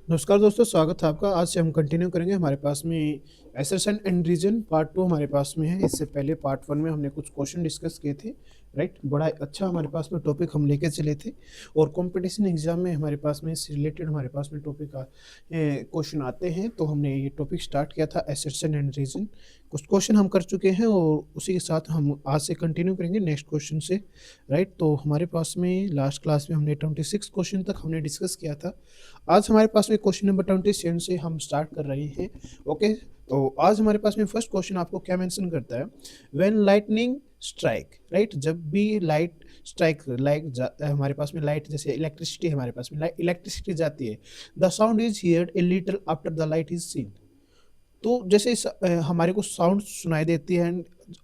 नमस्कार दोस्तों, स्वागत है आपका। आज से हम कंटिन्यू करेंगे। हमारे पास में एसर्शन एंड रीजन पार्ट 2 हमारे पास में है। इससे पहले पार्ट 1 में हमने कुछ क्वेश्चन डिस्कस किए थे, राइट। बड़ा अच्छा हमारे पास में टॉपिक हम लेके चले थे और कंपटीशन एग्जाम में हमारे पास में इससे रिलेटेड हमारे पास में टॉपिक क्वेश्चन आते हैं। तो हमने ये टॉपिक स्टार्ट किया था एसर्शन एंड रीजन। कुछ क्वेश्चन हम कर चुके हैं और उसी के साथ हम आज से कंटिन्यू करेंगे नेक्स्ट क्वेश्चन से, राइट। तो हमारे पास में लास्ट क्लास में हमने 26 क्वेश्चन तक हमने डिस्कस किया था। आज हमारे पास में क्वेश्चन नंबर 27 से हम स्टार्ट कर रहे हैं। ओके, तो आज हमारे पास में फर्स्ट क्वेश्चन आपको क्या मेंशन करता है? When lightning strike, right. जब भी लाइट स्ट्राइक, हमारे पास में लाइट, जैसे इलेक्ट्रिसिटी, हमारे पास में इलेक्ट्रिसिटी जाती है, the sound is heard a little after the light is seen. तो जैसे हमारे को साउंड सुनाई देती है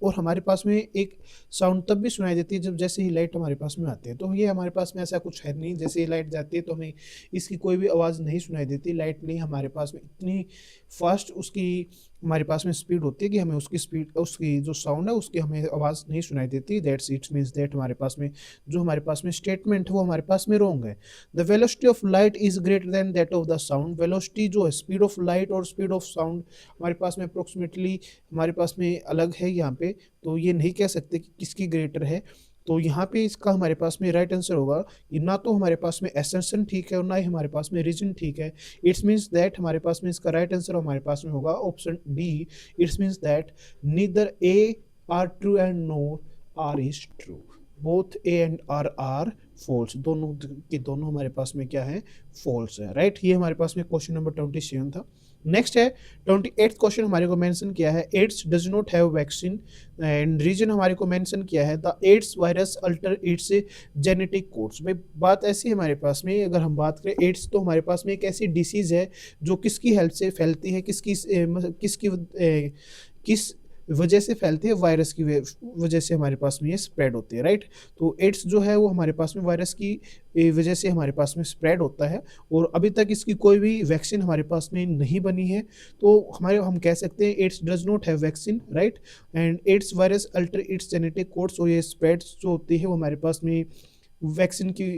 और हमारे पास में एक साउंड तब भी सुनाई देती है जब जैसे ही लाइट हमारे पास में आती है। तो ये हमारे पास में ऐसा कुछ है नहीं, जैसे ही लाइट जाती है तो हमें इसकी कोई भी आवाज़ नहीं सुनाई देती। लाइट नहीं, हमारे पास में इतनी फास्ट उसकी हमारे पास में स्पीड होती है कि हमें उसकी स्पीड, उसकी जो साउंड है उसकी हमें आवाज़ नहीं सुनाई देती। दैट्स इट मीन्स दैट हमारे पास में जो हमारे पास में स्टेटमेंट है वो हमारे पास में रॉन्ग है। The velocity of light is greater than that of the sound. Velocity जो है, स्पीड ऑफ लाइट और स्पीड ऑफ साउंड हमारे पास में अप्रोक्सीमेटली हमारे पास में अलग है यहाँ पे। तो ये नहीं कह सकते कि किसकी ग्रेटर है। तो यहाँ पे इसका हमारे पास में राइट आंसर होगा कि ना तो हमारे पास में एसेंशन ठीक है और ना ही हमारे पास में रीजन ठीक है। इट्स मीन्स दैट हमारे पास में इसका राइट आंसर हमारे पास में होगा option D. It's means that neither A R true and no R is true. Both A and R false. दोनों के दोनों हमारे पास में क्या है? फॉल्स है, राइट। ये हमारे पास में क्वेश्चन नंबर 27 था। नेक्स्ट है 28th क्वेश्चन हमारे को मेंशन किया है, AIDS does not have vaccine and reason हमारे को मेंशन किया है the AIDS virus alter its genetic codes. भाई बात ऐसी है हमारे पास में, अगर हम बात करें एड्स, तो हमारे पास में एक ऐसी डिसीज है जो किसकी हेल्प से फैलती है, किस वजह से फैलती है? वायरस की वजह से हमारे पास में ये स्प्रेड होती है, राइट। तो एड्स जो है वो हमारे पास में वायरस की वजह से हमारे पास में स्प्रेड होता है और अभी तक इसकी कोई भी वैक्सीन हमारे पास में नहीं बनी है। तो हम कह सकते हैं AIDS does not have vaccine, right. And AIDS virus alter its genetic codes. और ये स्प्रेड जो होती है वो हमारे पास में वैक्सीन की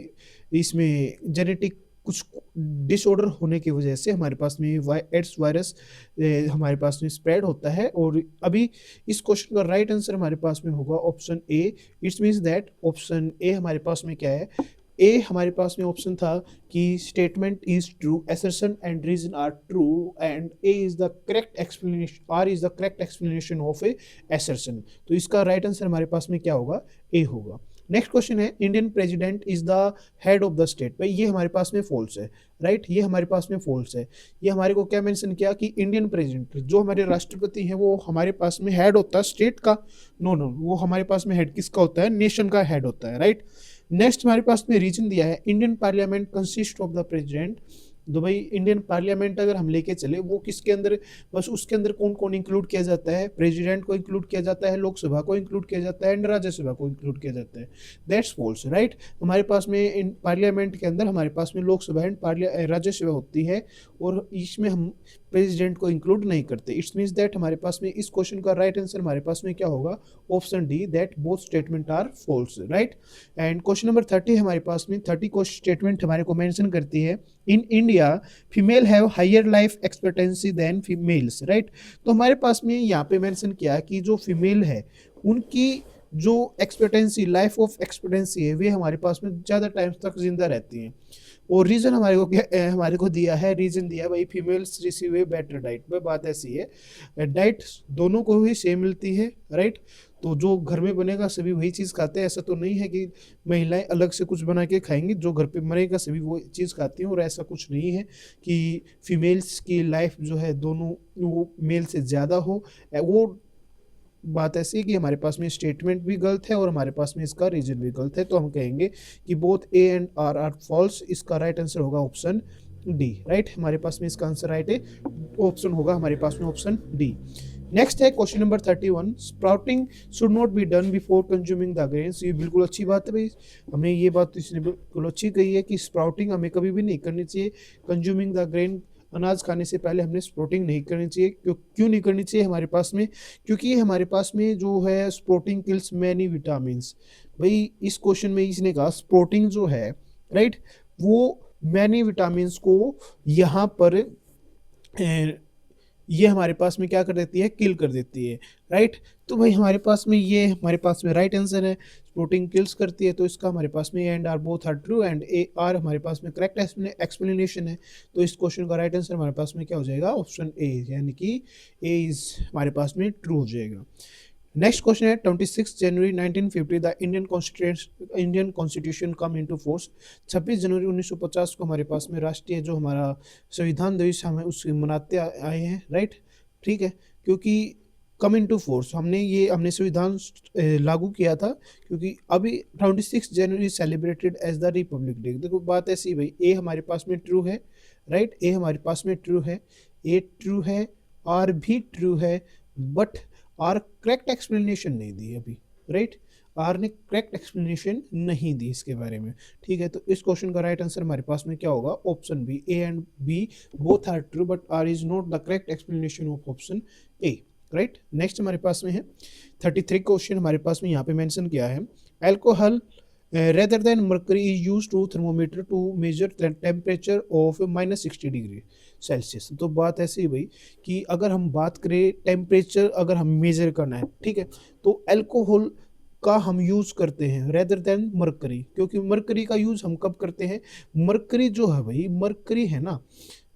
इसमें जेनेटिक कुछ डिसऑर्डर होने की वजह से हमारे पास में एड्स वायरस हमारे पास में स्प्रेड होता है। और अभी इस क्वेश्चन का राइट आंसर हमारे पास में होगा option A. It's means that option A हमारे पास में क्या है? ए हमारे पास में ऑप्शन था कि statement is true, assertion and reason are true and A is the correct explanation, R is the correct explanation of A assertion. तो इसका राइट आंसर हमारे पास में क्या होगा? ए होगा। नेक्स्ट क्वेश्चन है, Indian president is the head of the state. भाई ये हमारे पास में फॉल्स है, राइट। ये हमारे पास में फॉल्स है। ये हमारे को क्या मेंशन किया कि इंडियन प्रेसिडेंट जो हमारे राष्ट्रपति हैं वो हमारे पास में हेड होता है स्टेट का। नो नो, वो हमारे पास में हेड किसका होता है? नेशन का हेड होता है, राइट। नेक्स्ट हमारे पास में रीजन दिया है, Indian parliament consist of the president. तो भाई इंडियन पार्लियामेंट अगर हम लेके चले, वो किसके अंदर, बस उसके अंदर कौन कौन इंक्लूड किया जाता है? प्रेसिडेंट को इंक्लूड किया जाता है, लोकसभा को इंक्लूड किया जाता है एंड राज्यसभा को इंक्लूड किया जाता है। That's false, right. हमारे पास में इन पार्लियामेंट के अंदर हमारे पास में लोकसभा एंड राज्यसभा होती है और इसमें हम प्रेसिडेंट को इंक्लूड नहीं करते। इट्स मीन्स दैट हमारे पास में इस क्वेश्चन का राइट आंसर हमारे पास में क्या होगा? Option D, that both statement are false, right. And question number 30 हमारे पास में 30 को स्टेटमेंट हमारे को मेंशन करती है, in India female have higher life expectancy than females, right. तो हमारे पास में यहाँ पे मेंशन किया कि जो फीमेल है उनकी जो एक्सपेक्टेंसी, लाइफ ऑफ एक्सपेक्टेंसी है, वे हमारे पास में ज़्यादा टाइम तक जिंदा रहती हैं। और रीजन हमारे को क्या हमारे को दिया है? रीजन दिया भाई females receive a better diet. भाई बात ऐसी है, डाइट दोनों को ही सेम मिलती है, राइट। तो जो घर में बनेगा सभी वही चीज़ खाते हैं। ऐसा तो नहीं है कि महिलाएं अलग से कुछ बना के खाएंगी, जो घर पे मरेगा सभी वो चीज़ खाती हैं। और ऐसा कुछ नहीं है कि फीमेल्स की लाइफ जो है दोनों वो मेल से ज़्यादा हो। वो बात ऐसी है कि हमारे पास में स्टेटमेंट भी गलत है और हमारे पास में इसका रीजन भी गलत है। तो हम कहेंगे कि both A and R false. इसका राइट आंसर होगा ऑप्शन डी, राइट। हमारे पास में इसका आंसर राइट है, ऑप्शन होगा हमारे पास में ऑप्शन डी। नेक्स्ट है question number 31, sprouting should not be done before consuming the grains. ये बिल्कुल अच्छी बात है भाई, हमें ये बात इसने बिल्कुल अच्छी कही है कि स्प्राउटिंग हमें कभी भी नहीं करनी चाहिए। कंज्यूमिंग द ग्रेन, अनाज खाने से पहले हमने स्प्रोटिंग नहीं करनी चाहिए। क्यों नहीं करनी चाहिए हमारे पास में? क्योंकि हमारे पास में जो है स्प्रोटिंग किल्स मैनी विटामिन्स। भाई इस क्वेश्चन में इसने कहा स्प्रोटिंग जो है, राइट, वो मैनी विटामिन्स को यहाँ पर ये हमारे पास में क्या कर देती है, किल कर देती है, राइट। तो भाई हमारे पास में ये हमारे पास में राइट आंसर है, प्रोटीन किल्स करती है, तो इसका हमारे पास में and R both are true and A R हमारे पास में करेक्ट एक्सप्लेनेशन है। तो इस क्वेश्चन का राइट आंसर हमारे पास में क्या हो जाएगा, ऑप्शन ए, यानी कि ए इज हमारे पास में ट्रू हो जाएगा। नेक्स्ट क्वेश्चन है 26 जनवरी 1950 the Indian constitution come into force. 26 जनवरी 1950 को हमारे पास में राष्ट्रीय जो हमारा संविधान दिवस हमें उसके मनाते आए हैं, राइट, ठीक है। क्योंकि कम इनटू फोर्स हमने संविधान लागू किया था, क्योंकि अभी 26 January celebrated as the republic day. देखो बात ऐसी भाई, ए हमारे पास में ट्रू है, राइट, ए हमारे पास में ट्रू है, ए ट्रू है, आर भी ट्रू है, बट आर करेक्ट एक्सप्लेनेशन नहीं दी अभी, राइट, आर ने करेक्ट एक्सप्लेनेशन नहीं दी इसके बारे में, ठीक है। तो इस क्वेश्चन का राइट आंसर हमारे पास में क्या होगा, option B, A and B both are true but R is not the correct explanation of option A, right. Next हमारे पास में है 33 क्वेश्चन हमारे पास में यहाँ पे मेंशन किया है, alcohol rather than mercury is used to thermometer to measure the temperature of -60 degree Celsius. तो बात ऐसी है भाई कि अगर हम बात करें टेम्परेचर अगर हम मेजर करना है, ठीक है, तो अल्कोहल का हम यूज़ करते हैं रेदर देन मरकरी, क्योंकि मरकरी का यूज़ हम कब करते हैं, मरकरी जो है भाई, मरकरी है ना,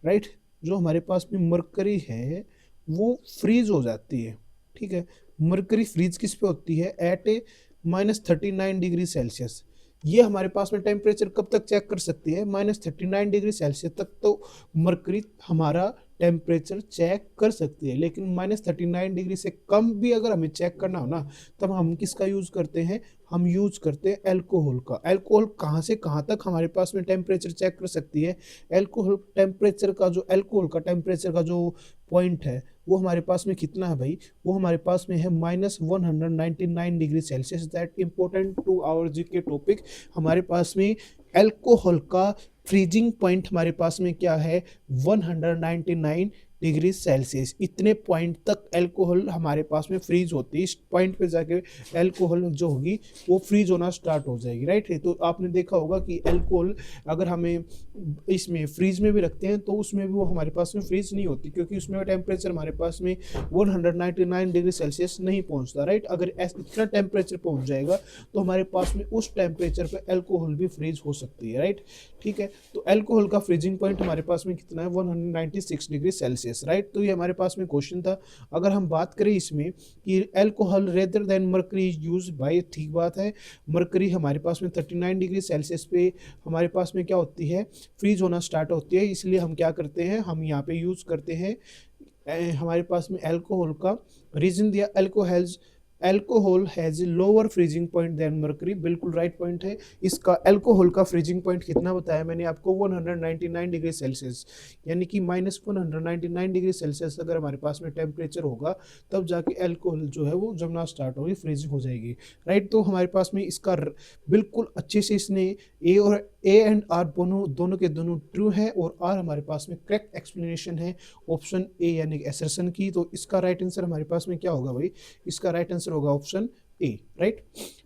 राइट, जो हमारे पास में मरकरी है वो फ्रीज हो जाती है, ठीक है। मरकरी फ्रीज किस पे होती है, एट ए -39 डिग्री सेल्सियस। ये हमारे पास में टेम्परेचर कब तक चेक कर सकती है, -39 डिग्री सेल्सियस तक तो मरकरी हमारा टेम्परेचर चेक कर सकती है, लेकिन -39 डिग्री से कम भी अगर हमें चेक करना हो ना, तब हम किसका यूज़ करते हैं, हम यूज़ करते हैं अल्कोहल का। अल्कोहल कहाँ से कहाँ तक हमारे पास में टेम्परेचर चेक कर सकती है, अल्कोहल का टेम्परेचर का जो पॉइंट है वो हमारे पास में कितना है भाई, वो हमारे पास में है -199 degree Celsius. That important to our GK topic. हमारे पास में अल्कोहल का फ्रीजिंग पॉइंट हमारे पास में क्या है, 199 डिग्री सेल्सियस। इतने पॉइंट तक अल्कोहल हमारे पास में फ्रीज होती है, इस पॉइंट पे जाके अल्कोहल जो होगी वो फ्रीज होना स्टार्ट हो जाएगी, राइट। तो आपने देखा होगा कि अल्कोहल अगर हमें इसमें फ्रीज में भी रखते हैं तो उसमें भी वो हमारे पास में फ्रीज नहीं होती, क्योंकि उसमें टेम्परेचर हमारे पास में 199 डिग्री सेल्सियस नहीं पहुंचता, राइट। अगर इतना टेम्परेचर पहुंच जाएगा तो हमारे पास में उस टेम्परेचर पे अल्कोहल भी फ्रीज हो सकती है, राइट, ठीक है। तो अल्कोहल का फ्रीजिंग पॉइंट हमारे पास में कितना है, 196 डिग्री सेल्सियस, राइट। तो ये हमारे पास में क्वेश्चन था। अगर हम बात करें इसमें कि alcohol rather than mercury is use, भाई ठीक बात है, मरकरी हमारे पास में 39 डिग्री सेल्सियस पे हमारे पास में क्या होती है, फ्रीज होना स्टार्ट होती है। इसलिए हम क्या करते हैं, हम यहाँ पे यूज करते हैं हमारे पास में अल्कोहल का। रीजन दिया, alcohol has lower freezing point than mercury, बिल्कुल राइट पॉइंट है। इसका अल्कोहल का फ्रीजिंग पॉइंट कितना बताया मैंने आपको, 199 डिग्री सेल्सियस, यानी कि -199 डिग्री सेल्सियस अगर हमारे पास में टेम्परेचर होगा तब जाके अल्कोहल जो है वो जमना स्टार्ट होगी, फ्रीजिंग हो जाएगी, राइट। तो हमारे पास में इसका बिल्कुल अच्छे से इसने ए एंड आर दोनों के दोनों ट्रू है, और आर हमारे पास में करेक्ट एक्सप्लेनेशन है ऑप्शन ए यानी कि एसर्शन की। तो इसका राइट आंसर हमारे पास में क्या होगा भाई, इसका राइट आंसर होगा option A, right.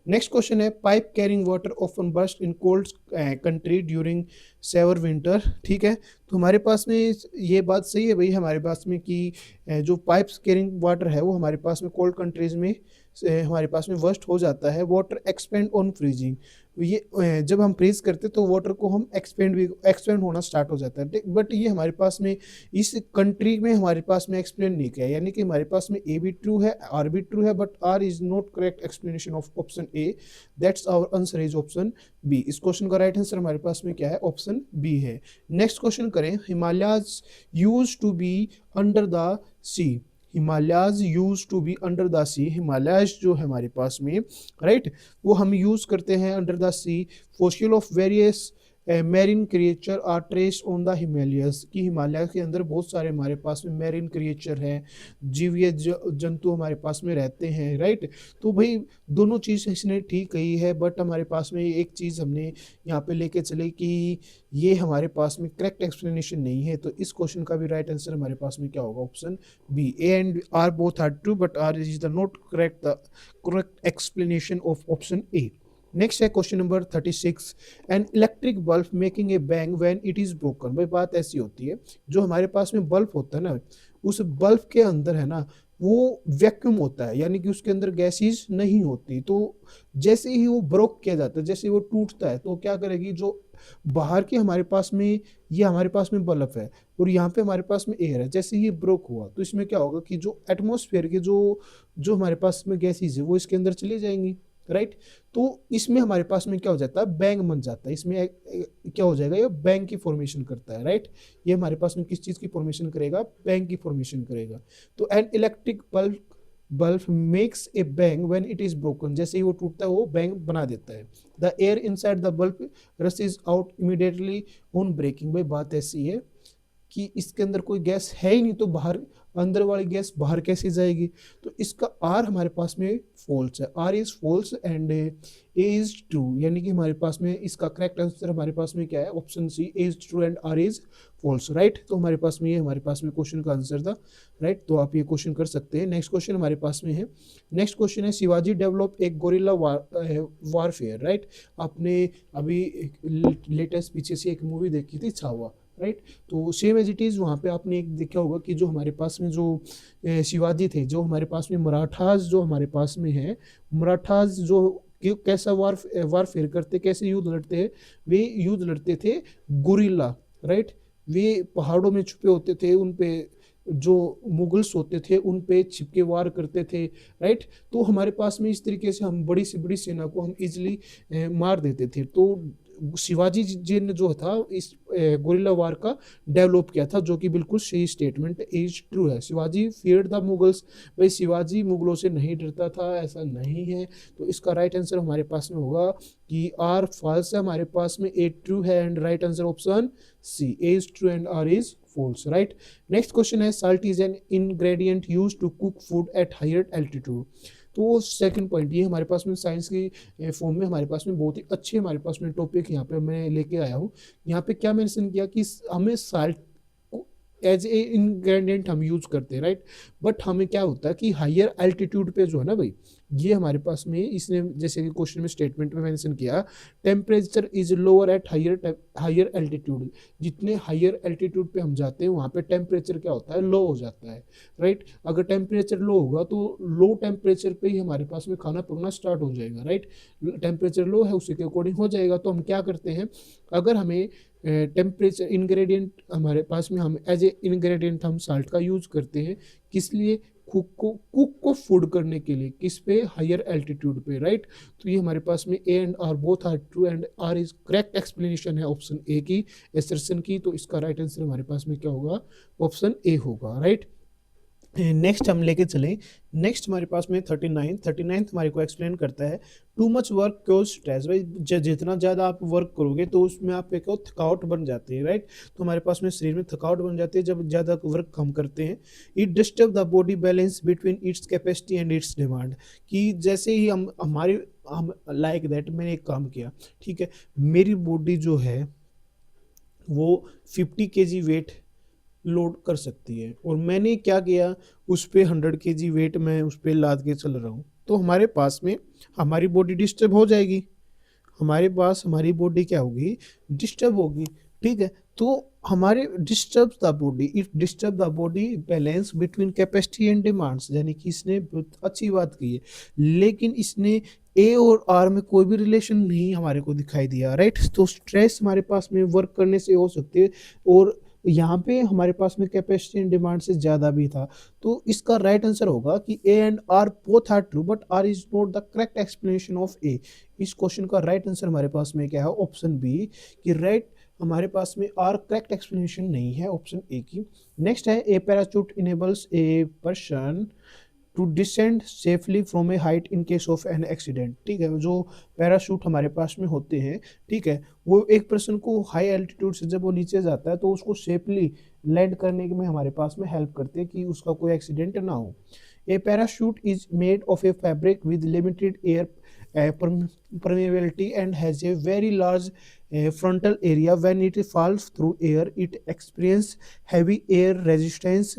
Next question है, pipe carrying water often burst in cold country during severe winter, ठीक है। तो हमारे पास में ये बात सही है भाई हमारे पास में कि जो पाइप्स कैरिंग वाटर है वो हमारे पास में कोल्ड कंट्रीज में हमारे पास में वर्स्ट हो जाता है। वाटर एक्सपेंड ऑन फ्रीजिंग, ये जब हम फ्रीज करते तो वाटर को हम एक्सपेंड होना स्टार्ट हो जाता है, बट ये हमारे पास में इस कंट्री में हमारे पास में एक्सप्लेन नहीं किया, यानी कि हमारे पास में ए भी ट्रू है, आर भी ट्रू है, but R is not correct explanation of option A. That's our answer is option B. इस क्वेश्चन का राइट आंसर हमारे पास में क्या है, ऑप्शन बी है। नेक्स्ट क्वेश्चन करें, Himalayas used to be under the sea, Himalayas used to be under the sea, Himalayas जो है हमारे पास में, राइट, वो हम यूज करते हैं under the sea. Fossil of various marine creature are traced on the Himalayas, कि हिमालय के अंदर बहुत सारे हमारे पास में मैरीन क्रिएचर हैं, जीवीय जंतु हमारे पास में रहते हैं, राइट। तो भाई दोनों चीज़ इसने ठीक कही है, बट हमारे पास में एक चीज़ हमने यहाँ पे लेके चले कि ये हमारे पास में करेक्ट एक्सप्लेनेशन नहीं है। तो इस क्वेश्चन का भी राइट आंसर हमारे पास में क्या होगा, option B. A and R both are true but R is the not correct explanation of option A. Next है question number 36, an electric bulb making a bang when it is broken. भाई बात ऐसी होती है, जो हमारे पास में बल्ब होता है ना, उस बल्ब के अंदर है ना वो वैक्यूम होता है, यानी कि उसके अंदर गैसेज नहीं होती। तो जैसे ही वो ब्रोक किया जाता है, जैसे ही वो टूटता है, तो क्या करेगी, जो बाहर के हमारे पास में, ये हमारे पास में बल्ब है और यहाँ पे हमारे पास में एयर है, जैसे ये ब्रोक हुआ तो इसमें क्या होगा कि जो एटमॉस्फेयर के जो जो हमारे पास में गैसेज है वो इसके अंदर चली जाएंगी, राइट। तो इसमें हमारे पास में क्या हो जाता है, बैंग बन जाता है। इसमें क्या हो जाएगा, ये बैंग की फॉर्मेशन करता है, राइट। ये हमारे पास में किस चीज की फॉर्मेशन करेगा, बैंग की फॉर्मेशन करेगा। तो N electric bulb makes a bang when it is broken, जैसे ही वो टूटता है वो बैंग बना देता है। The air inside the bulb rushes out immediately on breaking. भाई बात ऐसी है कि इसके अंदर कोई गैस है ही नहीं, तो बाहर अंदर वाली गैस बाहर कैसे जाएगी। तो इसका आर हमारे पास में फॉल्स है, R is false and A is true, यानी कि हमारे पास में इसका करेक्ट आंसर हमारे पास में क्या है, option C, A is true and R is false, right. तो हमारे पास में ये हमारे पास में क्वेश्चन का आंसर था, राइट। तो आप ये क्वेश्चन कर सकते हैं। नेक्स्ट क्वेश्चन हमारे पास में है, नेक्स्ट क्वेश्चन है, शिवाजी डेवलप एक गोरिल्ला वारफेयर, राइट। आपने अभी लेटेस्ट पीछे से एक मूवी देखी थी छावा, राइट। तो सेम एज इट इज़ वहाँ पे आपने एक देखा होगा कि जो हमारे पास में जो शिवाजी थे, जो हमारे पास में मराठास जो हमारे पास में है, मराठास जो कैसा वारफेयर करते, कैसे युद्ध लड़ते हैं, वे युद्ध लड़ते थे गोरिल्ला, राइट। वे पहाड़ों में छुपे होते थे, उन पे जो मुगल्स होते थे उन पे छिपके वार करते थे, राइट। तो हमारे पास में इस तरीके से हम बड़ी से बड़ी सेना को हम इजिली मार देते थे। तो शिवाजी जी ने जो था इस गोरिल्ला वार का डेवलप किया था, जो कि बिल्कुल सही स्टेटमेंट इज ट्रू है। शिवाजी फियर्ड द मुगल्स, भाई शिवाजी मुगलों से नहीं डरता था, ऐसा नहीं है। तो इसका राइट आंसर हमारे पास में होगा कि आर फॉल्स है, हमारे पास में ए ट्रू है and right answer option C, A is true and R is false, right. Next question है, salt is an ingredient used to cook food at higher altitude. तो सेकंड पॉइंट, ये हमारे पास में साइंस की form में हमारे पास में बहुत ही अच्छे हमारे पास में टॉपिक यहाँ पे मैं लेके आया हूँ। यहाँ पे क्या मेंशन किया कि हमें साल्ट एज ए इंग्रेडिएंट हम यूज करते हैं, राइट। बट हमें क्या होता है कि हायर एल्टीट्यूड पे जो है ना भाई, ये हमारे पास में इसने जैसे कि क्वेश्चन में स्टेटमेंट में मेंशन किया, temperature is lower at higher altitude. जितने हायर एल्टीट्यूड पे हम जाते हैं वहाँ पे टेम्परेचर क्या होता है, लो हो जाता है, राइट। अगर टेम्परेचर लो होगा तो लो टेम्परेचर पे ही हमारे पास में खाना पकना स्टार्ट हो जाएगा, राइट। टेम्परेचर लो है उसी के अकॉर्डिंग हो जाएगा। तो हम क्या करते हैं, अगर हमें टेम्परेचर इंग्रेडिएंट हमारे पास में, हम एज ए इंग्रेडिएंट हम साल्ट का यूज करते हैं, किस लिए, कुक को फूड करने के लिए, किस पे, हायर एल्टीट्यूड पे, राइट। तो ये हमारे पास में A and R both are true and R is correct explanation है ऑप्शन ए की, एसर्शन की। तो इसका राइट आंसर हमारे पास में क्या होगा, ऑप्शन ए होगा, राइट। नेक्स्ट हम लेके चलें, नेक्स्ट हमारे पास में 39 हमारे को एक्सप्लेन करता है, too much work chaos stress. भाई जितना ज़्यादा आप वर्क करोगे तो उसमें आप एक थकावट बन जाती है, राइट। तो हमारे पास में शरीर में थकावट बन जाती है जब ज़्यादा वर्क हम करते हैं। It disturb the body balance between its capacity and it's demand, कि जैसे ही हम लाइक दैट, मैंने एक काम किया, ठीक है, मेरी बॉडी जो है वो 50 kg वेट लोड कर सकती है, और मैंने क्या किया, उस पर 100 kg वेट मैं उस पर लाद के चल रहा हूँ, तो हमारे पास में हमारी बॉडी डिस्टर्ब हो जाएगी, हमारी बॉडी क्या होगी, डिस्टर्ब होगी, ठीक है। तो हमारे disturb the body balance between capacity and demands, यानी कि इसने बहुत अच्छी बात की है, लेकिन इसने ए और आर में कोई भी रिलेशन नहीं हमारे को दिखाई दिया, राइट। तो स्ट्रेस हमारे पास में वर्क करने से हो सकती है, और यहाँ पे हमारे पास में कैपेसिटी एंड डिमांड से ज़्यादा भी था। तो इसका राइट आंसर होगा कि A and R both are true but R is not the correct explanation of A. इस क्वेश्चन का राइट आंसर हमारे पास में क्या है, ऑप्शन बी, कि राइट हमारे पास में आर करेक्ट एक्सप्लेनेशन नहीं है, ऑप्शन ए की। नेक्स्ट है, a parachute enables a person to descend safely from a height in case of an accident, ठीक है। जो पैराशूट हमारे पास में होते हैं, ठीक है, वो एक पर्सन को हाई एल्टीट्यूड से जब वो नीचे जाता है तो उसको सेफली लैंड करने में हमारे पास में हेल्प करते हैं कि उसका कोई एक्सीडेंट ना हो। A parachute is made of a fabric with limited air permeability and has a very large frontal area. When it falls through air it experience heavy air resistance,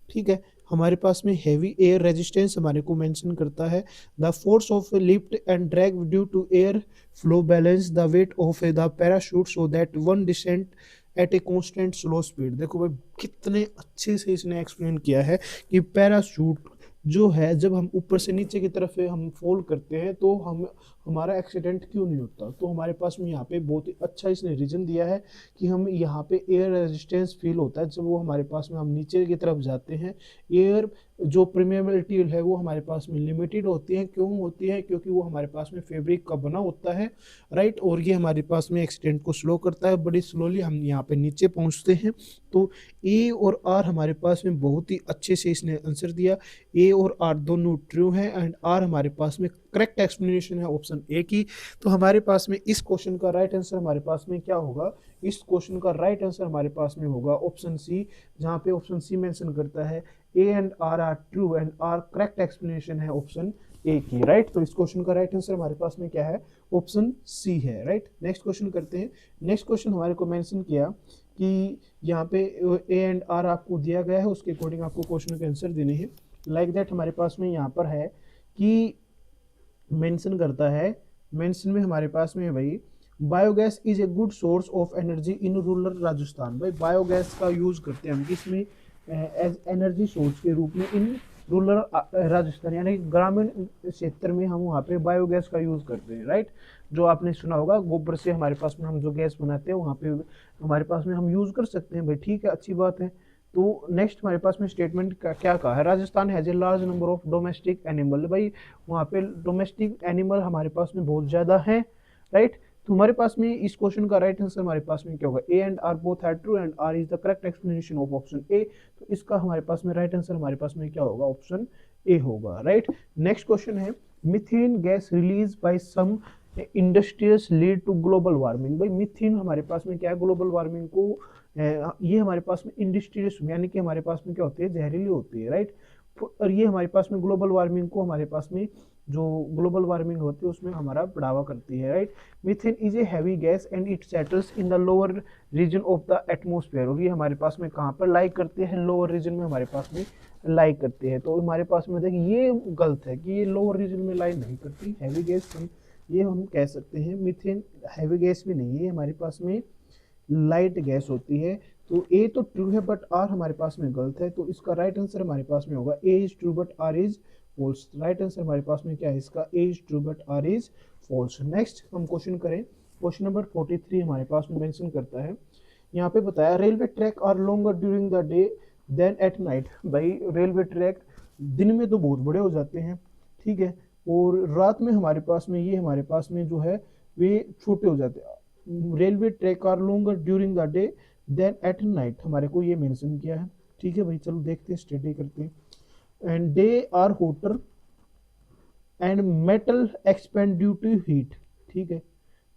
ठीक है। हमारे पास में हैवी एयर रेजिस्टेंस हमारे को mention करता है। The force of lift and drag due to air flow balance the weight of the parachute so that one descent at a constant slow speed. देखो भाई कितने अच्छे से इसने एक्सप्लेन किया है कि पैराशूट जो है जब हम ऊपर से नीचे की तरफ हम फॉल करते हैं तो हम हमारा एक्सीडेंट क्यों नहीं होता। तो हमारे पास में यहाँ पे बहुत ही अच्छा इसने रीजन दिया है कि हम यहाँ पे एयर रेजिस्टेंस फील होता है जब वो हमारे पास में हम नीचे की तरफ जाते हैं। एयर जो परमेबिलिटी है वो हमारे पास में लिमिटेड होती है। क्यों होती है? क्योंकि वो हमारे पास में फैब्रिक का बना होता है, राइट। और ये हमारे पास में एक्सीडेंट को स्लो करता है, बड़ी स्लोली हम यहाँ पे नीचे पहुँचते हैं। तो ए और आर हमारे पास में बहुत ही अच्छे से इसने आंसर दिया। ए और आर दोनों ट्रू हैं एंड आर हमारे पास में करेक्ट एक्सप्लेनेशन है ऑप्शन ए की। तो हमारे पास में इस क्वेश्चन का राइट आंसर हमारे पास में क्या होगा? इस क्वेश्चन का राइट आंसर हमारे पास में होगा ऑप्शन सी, जहाँ पे ऑप्शन सी मेंशन करता है A and R are true and R correct explanation है ऑप्शन ए की, राइट। तो इस क्वेश्चन का राइट आंसर हमारे पास में क्या है? ऑप्शन सी है, राइट। नेक्स्ट क्वेश्चन करते हैं। नेक्स्ट क्वेश्चन हमारे को मेंशन किया कि यहाँ पे ए एंड आर आपको दिया गया है, उसके अकॉर्डिंग आपको क्वेश्चन के आंसर देने हैं। लाइक दैट हमारे पास में यहाँ पर है कि मेंशन करता है, मेंशन में हमारे पास में है भाई biogas is a good source of energy in rural Rajasthan. भाई बायोगैस का यूज करते हैं हम किसमें? एज एनर्जी सोर्स के रूप में इन रूरल राजस्थान यानी ग्रामीण क्षेत्र में हम वहाँ पे बायोगैस का यूज करते हैं, राइट। जो आपने सुना होगा गोबर से हमारे पास में हम जो गैस बनाते हैं वहाँ पे हमारे पास में हम यूज कर सकते हैं। भाई ठीक है, अच्छी बात है। तो नेक्स्ट हमारे पास में स्टेटमेंट का क्या कहा है? Rajasthan has a large number of domestic animal. भाई वहाँ पे डोमेस्टिक एनिमल हमारे पास में बहुत ज़्यादा है, राइट। तो हमारे पास में इस क्वेश्चन का राइट आंसर हमारे पास में क्या होगा? A and R both are true and R is the correct explanation of option A. तो इसका हमारे पास में राइट आंसर हमारे पास में क्या होगा? ऑप्शन ए होगा, राइट। नेक्स्ट क्वेश्चन है methane gas release by some industries lead to global warming. भाई मीथेन हमारे पास में क्या है? ग्लोबल वार्मिंग को ये हमारे पास में इंडस्ट्रीज यानी कि हमारे पास में क्या होती है? जहरीली होती है, राइट। और ये हमारे पास में ग्लोबल वार्मिंग को हमारे पास में जो ग्लोबल वार्मिंग होती है उसमें हमारा बढ़ावा करती है, right. Methane is a heavy gas and it settles in the lower region of the atmosphere. और ये हमारे पास में कहाँ पर लाइक करते हैं? लोअर रीजन में हमारे पास में लाइक करते हैं। तो हमारे पास में देखिए ये गलत है कि ये लोअर रीजन में लाइक नहीं करती हैवी गैस। ये हम कह सकते हैं मीथेन हैवी गैस भी नहीं है, हमारे पास में लाइट गैस होती है। तो ए तो ट्रू है बट आर हमारे पास में गलत है। तो इसका राइट आंसर हमारे पास में होगा A is true but R is false. Right answer हमारे पास में क्या है? इसका A is true but R is false. Next हम क्वेश्चन करें। क्वेश्चन नंबर 43 हमारे पास में मेंशन करता है, यहाँ पे बताया railway track are longer during the day than at night. भाई रेलवे ट्रैक दिन में तो बहुत बड़े हो जाते हैं, ठीक है, और रात में हमारे पास में ये हमारे पास में जो है वे छोटे हो जाते हैं। Railway track are longer during the day than at night हमारे को ये मेंशन किया है, ठीक है भाई। चलो देखते हैं, स्टडी करते हैं। And day are hotter and metal expand due to heat, ठीक है।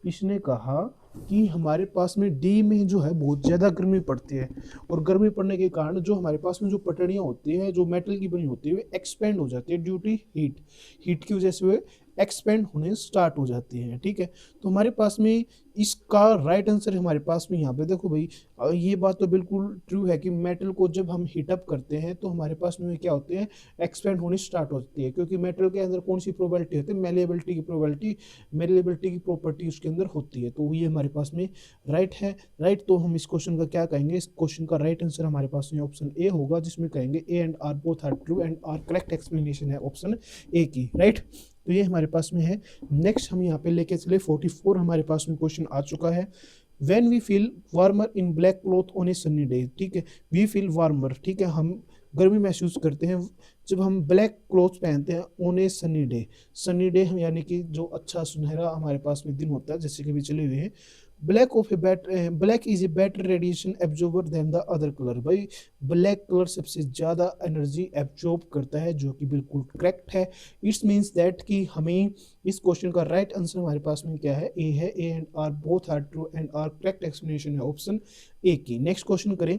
इसने कहा कि हमारे पास में डी में जो है बहुत ज़्यादा गर्मी पड़ती है और गर्मी पड़ने के कारण जो हमारे पास में जो पटड़ियाँ होती हैं जो मेटल की बनी होती है वे एक्सपेंड हो जाती है ड्यू टू हीट। हीट की वजह से वे एक्सपेंड होने स्टार्ट हो जाती हैं, ठीक है। तो हमारे पास में इसका राइट आंसर हमारे पास में यहाँ पे देखो भाई, ये बात तो बिल्कुल ट्रू है कि मेटल को जब हम हीटअप करते हैं तो हमारे पास में क्या होते हैं? एक्सपेंड होनी स्टार्ट होती है, क्योंकि मेटल के अंदर कौन सी प्रोबेबिलिटी होती है? मेलेबिलिटी की प्रोबेबिलिटी, मेलेबिलिटी की प्रॉपर्टी उसके अंदर होती है। तो ये हमारे पास में राइट है, राइट। तो हम इस क्वेश्चन का क्या कहेंगे? इस क्वेश्चन का राइट आंसर हमारे पास में ऑप्शन ए होगा, जिसमें कहेंगे A and R both are true and R correct explanation है ऑप्शन ए की, राइट। तो ये हमारे पास में है। नेक्स्ट हम यहाँ पे लेके चले 44 हमारे पास में क्वेश्चन आ चुका है। When we feel warmer in black cloth on a sunny day, ठीक है, वी फील वार्मर, ठीक है, हम गर्मी महसूस करते हैं जब हम ब्लैक क्लॉथ पहनते हैं on A sunny day. Sunny day यानी कि जो अच्छा सुनहरा हमारे पास में दिन होता है, जैसे कि भी चले हुए हैं। Black is a better radiation absorber than the other colour. भाई ब्लैक कलर सबसे ज़्यादा एनर्जी एब्जॉर्ब करता है, जो कि बिल्कुल करेक्ट है। इट्स मीन्स दैट कि हमें इस क्वेश्चन का राइट आंसर हमारे पास में क्या है? ए है। A and R both are true and R correct explanation है ऑप्शन ए की। नेक्स्ट क्वेश्चन करें।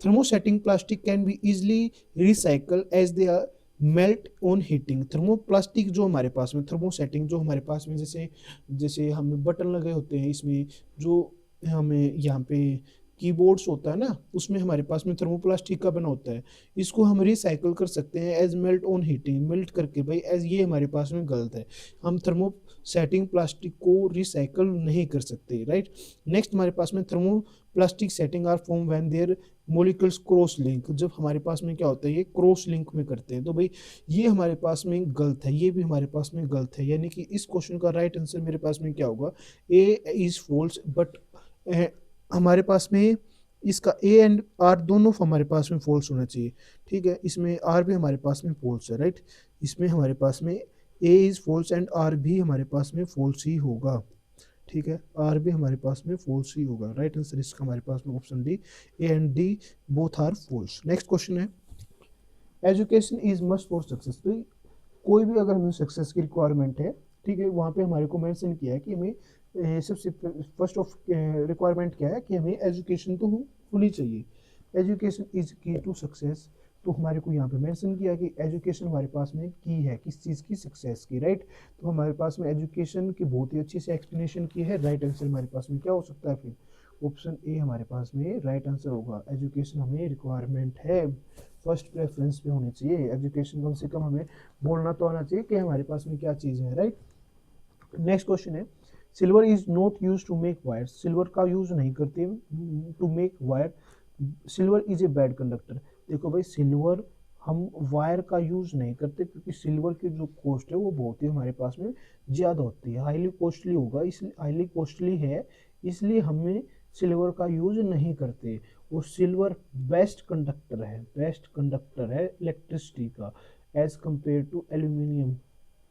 Thermosetting plastic can be easily recycle as they are melt on heating. Thermoplastic जो हमारे पास में, थर्मोसेटिंग जो हमारे पास में जैसे हमें बटन लगे होते हैं इसमें, जो हमें यहाँ पे कीबोर्ड्स होता है ना, उसमें हमारे पास में थर्मोप्लास्टिक का बना होता है, इसको हम रिसाइकल कर सकते हैं as melt on heating, melt करके भाई एज, ये हमारे पास में गलत है, हम थर्मोसेटिंग प्लास्टिक को रिसाइकल नहीं कर सकते, राइट। नेक्स्ट हमारे पास में thermoplastic setting are form when their molecules cross link, जब हमारे पास में क्या होता है, ये क्रॉस लिंक में करते हैं, तो भाई ये हमारे पास में गलत है, ये भी हमारे पास में गलत है, यानी कि इस क्वेश्चन का राइट आंसर मेरे पास में क्या होगा, ए इज फॉल्स, बट हमारे पास में इसका ए एंड आर दोनों हमारे पास में फॉल्स होना चाहिए, ठीक है, इसमें आर भी हमारे पास में फॉल्स है, राइट, इसमें हमारे पास में ए इज फॉल्स एंड आर भी हमारे पास में फॉल्स ही होगा, ठीक है, आर भी हमारे पास में फॉल्स ही होगा, राइट आंसर इसका हमारे पास में option D, A and D both are false. Next question है, education is must for success, तो कोई भी अगर हमें सक्सेस की रिक्वायरमेंट है, ठीक है, वहाँ पे हमारे को मेंशन किया है कि हमें सबसे फर्स्ट ऑफ रिक्वायरमेंट क्या है कि हमें एजुकेशन तो होनी चाहिए, एजुकेशन इज की टू सक्सेस, तो हमारे को यहाँ पे मेंशन किया कि एजुकेशन हमारे पास में की है किस चीज़ की, सक्सेस की, राइट, तो हमारे पास में एजुकेशन की बहुत ही अच्छी से एक्सप्लेनेशन की है, राइट आंसर हमारे पास में क्या हो सकता है, फिर ऑप्शन ए हमारे पास में राइट आंसर होगा, एजुकेशन हमें रिक्वायरमेंट है, फर्स्ट प्रेफरेंस पे होनी चाहिए एजुकेशन, कम से कम हमें बोलना तो आना चाहिए कि हमारे पास में क्या चीज़ है, राइट। नेक्स्ट क्वेश्चन है, silver is not use to make wire, silver का यूज नहीं करते to make wire, silver is a bad conductor, देखो भाई सिल्वर हम वायर का यूज नहीं करते क्योंकि सिल्वर की जो कॉस्ट है वो बहुत ही हमारे पास में ज़्यादा होती है, हाईली कॉस्टली होगा, इसलिए हाईली कॉस्टली है, इसलिए हमें सिल्वर का यूज नहीं करते, और सिल्वर बेस्ट कंडक्टर है इलेक्ट्रिसिटी का as compare to aluminium,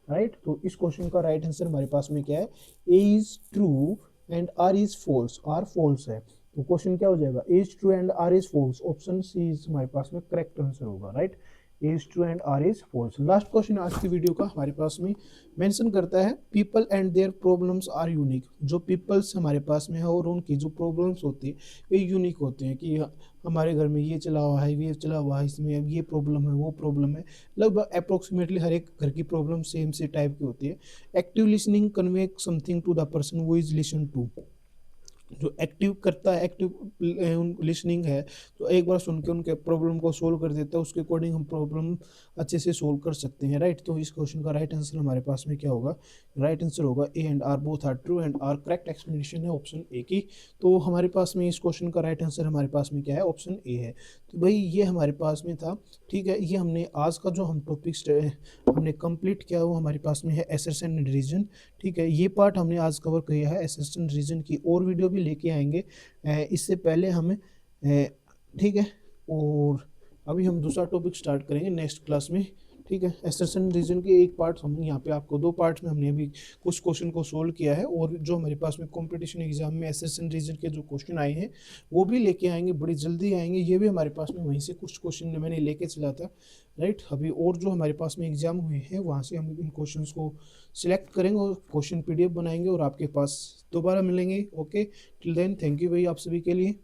right, तो इस क्वेश्चन का राइट आंसर हमारे पास में क्या है, A is true and R is false, R false है, तो क्वेश्चन क्या हो जाएगा, A is true and R is false, option C is हमारे पास में करेक्ट आंसर होगा, right, A is true and R is false. Last question आज की वीडियो का हमारे पास में मेंशन करता है, people and their problems are unique, जो पीपल्स हमारे पास में है और उनकी जो प्रॉब्लम्स होती है वे यूनिक होते हैं, कि हमारे घर में ये चला हुआ है, ये चला हुआ है, इसमें अब ये प्रॉब्लम है, वो प्रॉब्लम है, लगभग अप्रोक्सीमेटली हर एक घर की प्रॉब्लम सेम से टाइप की होती है। Active listening convey something to the person who is listen to, जो एक्टिव करता है, एक्टिव लिसनिंग है, तो एक बार सुन के उनके प्रॉब्लम को सोल्व कर देता है, उसके अकॉर्डिंग हम प्रॉब्लम अच्छे से सोल्व कर सकते हैं, राइट, तो इस क्वेश्चन का राइट आंसर हमारे पास में क्या होगा, राइट आंसर होगा A and R both are true and R correct explanation है ऑप्शन ए की, तो हमारे पास में इस क्वेश्चन का राइट आंसर हमारे पास में क्या है, ऑप्शन ए है। तो भाई ये हमारे पास में था, ठीक है, ये हमने आज का जो हम टॉपिक हमने कंप्लीट किया वो हमारे पास में है एसर्शन एंड रीजन, ठीक है, ये पार्ट हमने आज कवर किया है, एसर्शन रीजन की और वीडियो भी लेके आएंगे इससे पहले हमें, ठीक है, और अभी हम दूसरा टॉपिक स्टार्ट करेंगे नेक्स्ट क्लास में, ठीक है, एसर्शन रीजन के एक पार्ट हम यहाँ पे आपको दो पार्ट्स में हमने अभी कुछ क्वेश्चन को सोल्व किया है, और जो हमारे पास में कंपटीशन एग्जाम में एसर्शन रीजन के जो क्वेश्चन आए हैं वो भी लेके आएंगे, बड़ी जल्दी आएंगे, ये भी हमारे पास में वहीं से कुछ क्वेश्चन मैंने लेके चला था, राइट, अभी और जो हमारे पास में एग्जाम हुए हैं वहाँ से हम इन क्वेश्चन को सिलेक्ट करेंगे और क्वेश्चन PDF बनाएंगे और आपके पास दोबारा मिलेंगे। Okay, till then thank you भाई आप सभी के लिए।